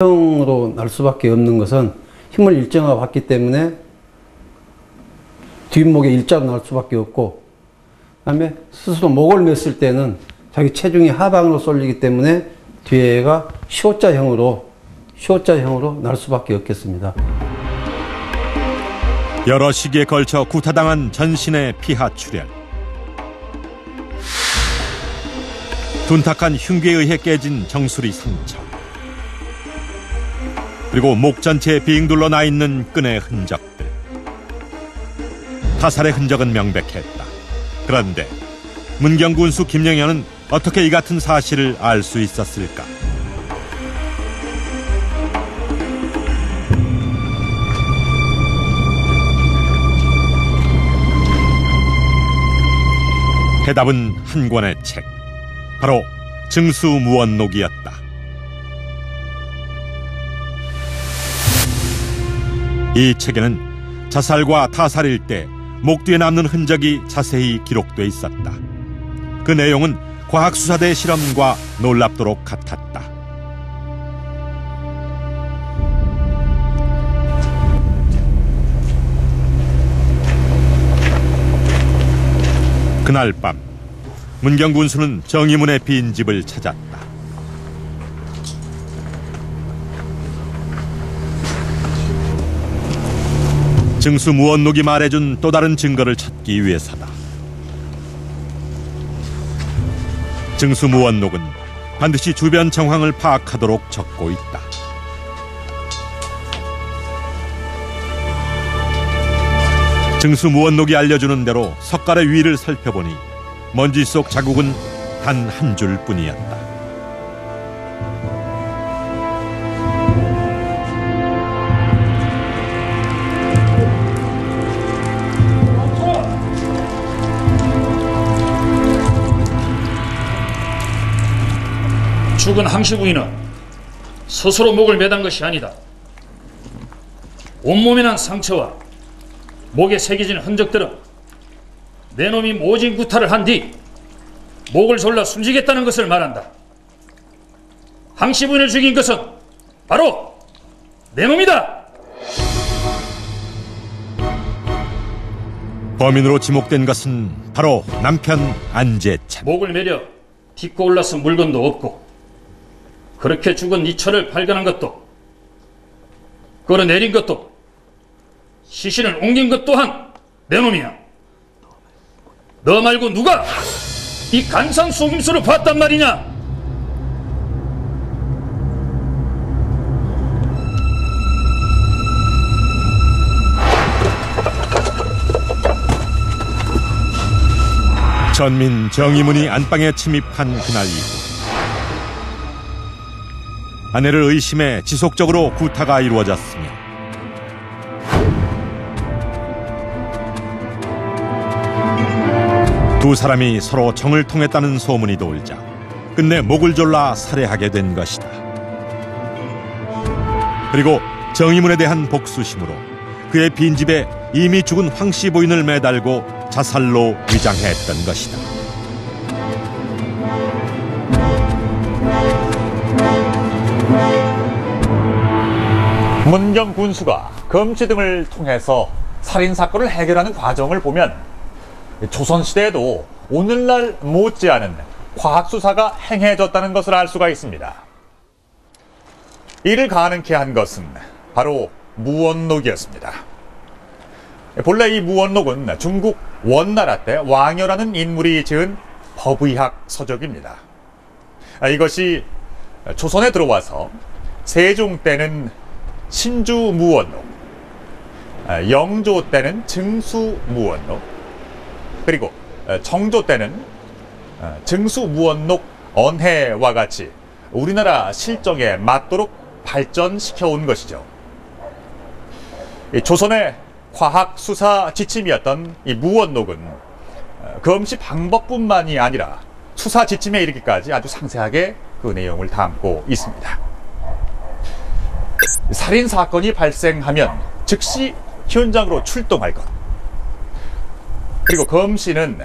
으로 날 수밖에 없는 것은 힘을 일정하게 받기 때문에 뒷목에 일자로 날 수밖에 없고, 그 다음에 스스로 목을 맸을 때는 자기 체중이 하방으로 쏠리기 때문에 뒤에가 C자형으로 날 수밖에 없겠습니다. 여러 시기에 걸쳐 구타당한 전신의 피하 출혈, 둔탁한 흉기에 의해 깨진 정수리 상처, 그리고 목 전체에 빙 둘러 나 있는 끈의 흔적들. 타살의 흔적은 명백했다. 그런데 문경군수 김영현은 어떻게 이 같은 사실을 알 수 있었을까? 해답은 한 권의 책, 바로 증수무원록이었다. 이 책에는 자살과 타살일 때 목 뒤에 남는 흔적이 자세히 기록돼 있었다. 그 내용은 과학수사대 실험과 놀랍도록 같았다. 그날 밤, 문경군수는 정의문의 빈집을 찾았다. 증수무원록이 말해준 또 다른 증거를 찾기 위해서다. 증수무원록은 반드시 주변 정황을 파악하도록 적고 있다. 증수무원록이 알려주는 대로 석갈의 위를 살펴보니 먼지 속 자국은 단 한 줄 뿐이었다. 죽은 항씨 부인은 스스로 목을 매단 것이 아니다. 온몸에 난 상처와 목에 새겨진 흔적들은 내 놈이 모진 구타를 한 뒤 목을 졸라 숨지겠다는 것을 말한다. 항씨 부인을 죽인 것은 바로 내 놈이다. 범인으로 지목된 것은 바로 남편 안재찬. 목을 매려 딛고 올라선 물건도 없고, 그렇게 죽은 네 처를 발견한 것도, 끌어내린 것도, 시신을 옮긴 것 또한 내 놈이야. 너 말고 누가 이 간상 속임수를 봤단 말이냐? 전민 정의문이 안방에 침입한 그날 이후 아내를 의심해 지속적으로 구타가 이루어졌으며 두 사람이 서로 정을 통했다는 소문이 돌자 끝내 목을 졸라 살해하게 된 것이다. 그리고 정의문에 대한 복수심으로 그의 빈집에 이미 죽은 황씨 부인을 매달고 자살로 위장했던 것이다. 문경 군수가 검시 등을 통해서 살인사건을 해결하는 과정을 보면 조선시대에도 오늘날 못지않은 과학수사가 행해졌다는 것을 알 수가 있습니다. 이를 가능케 한 것은 바로 무원록이었습니다. 본래 이 무원록은 중국 원나라 때 왕여라는 인물이 지은 법의학 서적입니다. 이것이 조선에 들어와서 세종 때는 신주무원록, 영조 때는 증수무원록, 그리고 정조 때는 증수무원록 언해와 같이 우리나라 실정에 맞도록 발전시켜온 것이죠. 조선의 과학수사 지침이었던 이 무원록은 검시 방법뿐만이 아니라 수사 지침에 이르기까지 아주 상세하게 그 내용을 담고 있습니다. 살인사건이 발생하면 즉시 현장으로 출동할 것, 그리고 검시는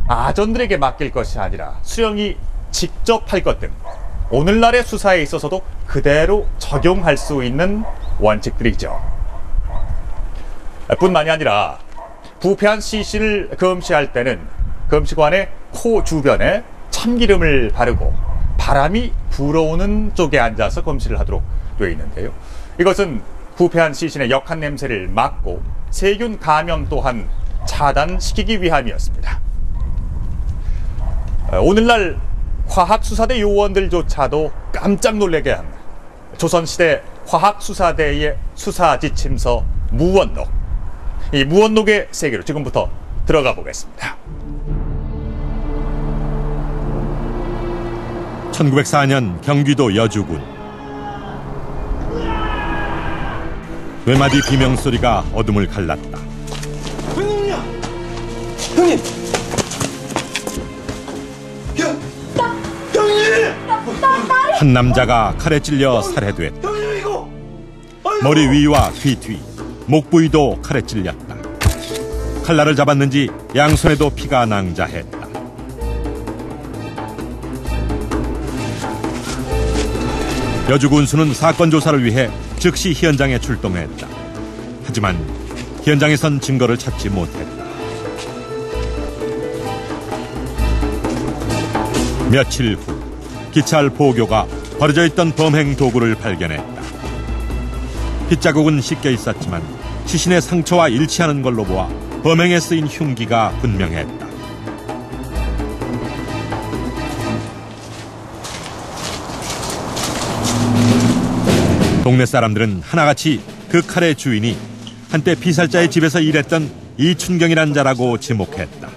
아전들에게 맡길 것이 아니라 수령이 직접 할 것 등 오늘날의 수사에 있어서도 그대로 적용할 수 있는 원칙들이죠. 뿐만이 아니라 부패한 시신을 검시할 때는 검시관의 코 주변에 참기름을 바르고 바람이 불어오는 쪽에 앉아서 검시를 하도록 되어 있는데요. 이것은 부패한 시신의 역한 냄새를 막고 세균 감염 또한 차단시키기 위함이었습니다. 오늘날 화학수사대 요원들조차도 깜짝 놀라게 한 조선시대 화학수사대의 수사지침서 무원록. 이 무원록의 세계로 지금부터 들어가 보겠습니다. 1904년 경기도 여주군. 외마디 비명소리가 어둠을 갈랐다. 형님이야! 형님! 형님! 한 남자가 칼에 찔려 살해됐다. 형님 이거! 머리 위와 귀 뒤, 목 부위도 칼에 찔렸다. 칼날을 잡았는지 양손에도 피가 낭자했다. 여주군수는 사건 조사를 위해 즉시 현장에 출동했다. 하지만 현장에선 증거를 찾지 못했다. 며칠 후 기찰 보교가 버려져 있던 범행 도구를 발견했다. 핏자국은 씻겨 있었지만 시신의 상처와 일치하는 걸로 보아 범행에 쓰인 흉기가 분명했다. 동네 사람들은 하나같이 그 칼의 주인이 한때 피살자의 집에서 일했던 이춘경이란 자라고 지목했다.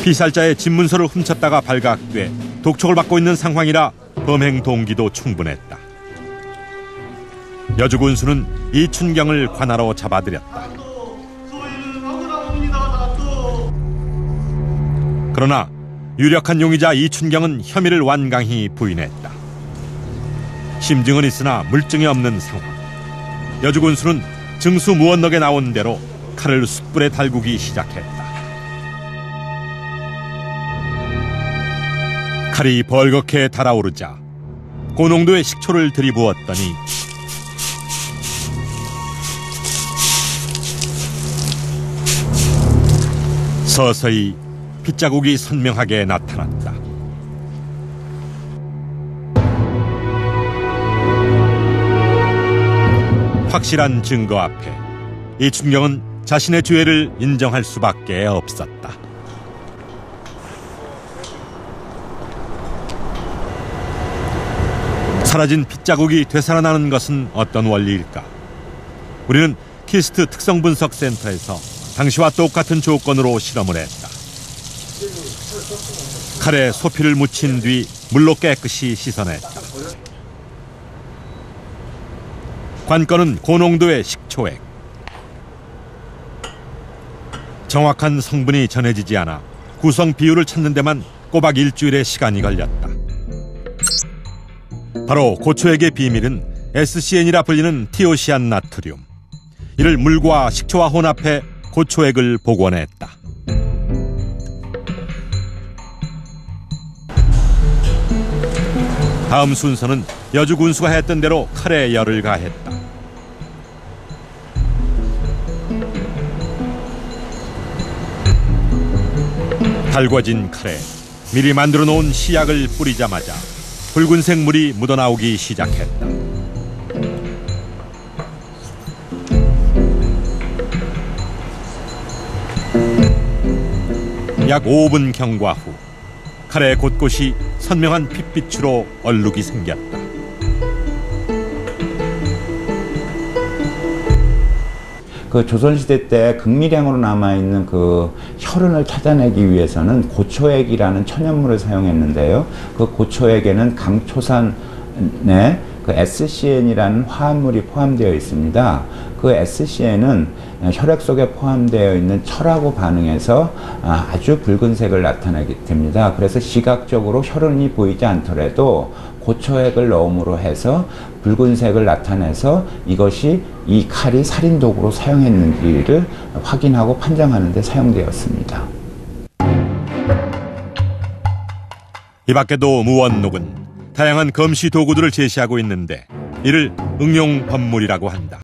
피살자의 집문서를 훔쳤다가 발각돼 독촉을 받고 있는 상황이라 범행 동기도 충분했다. 여주군수는 이춘경을 관하로 잡아들였다. 그러나 유력한 용의자 이춘경은 혐의를 완강히 부인했다. 심증은 있으나 물증이 없는 상황. 여주군수는 증수 무원록에 나온 대로 칼을 숯불에 달구기 시작했다. 칼이 벌겋게 달아오르자 고농도의 식초를 들이부었더니 서서히 핏자국이 선명하게 나타났다. 확실한 증거 앞에 이춘경은 자신의 죄를 인정할 수밖에 없었다. 사라진 핏자국이 되살아나는 것은 어떤 원리일까? 우리는 키스트 특성분석센터에서 당시와 똑같은 조건으로 실험을 했다. 칼에 소피를 묻힌 뒤 물로 깨끗이 씻어냈다. 관건은 고농도의 식초액. 정확한 성분이 전해지지 않아 구성 비율을 찾는 데만 꼬박 일주일의 시간이 걸렸다. 바로 고초액의 비밀은 SCN이라 불리는 티오시안 나트륨. 이를 물과 식초와 혼합해 고초액을 복원했다. 다음 순서는 여주군수가 했던 대로 칼에 열을 가했다. 달궈진 칼에 미리 만들어 놓은 시약을 뿌리자마자 붉은색 물이 묻어나오기 시작했다. 약 5분 경과 후 칼의 곳곳이 선명한 핏빛으로 얼룩이 생겼다. 그 조선시대 때 극미량으로 남아있는 그 혈흔을 찾아내기 위해서는 고초액이라는 천연물을 사용했는데요. 그 고초액에는 강초산의 그 SCN이라는 화합물이 포함되어 있습니다. 그 SCN은 혈액 속에 포함되어 있는 철하고 반응해서 아주 붉은색을 나타내게 됩니다. 그래서 시각적으로 혈흔이 보이지 않더라도 고초액을 넣음으로 해서 붉은색을 나타내서 이것이 이 칼이 살인도구로 사용했는지를 확인하고 판정하는 데 사용되었습니다. 이 밖에도 무원록은 다양한 검시 도구들을 제시하고 있는데 이를 응용법물이라고 한다.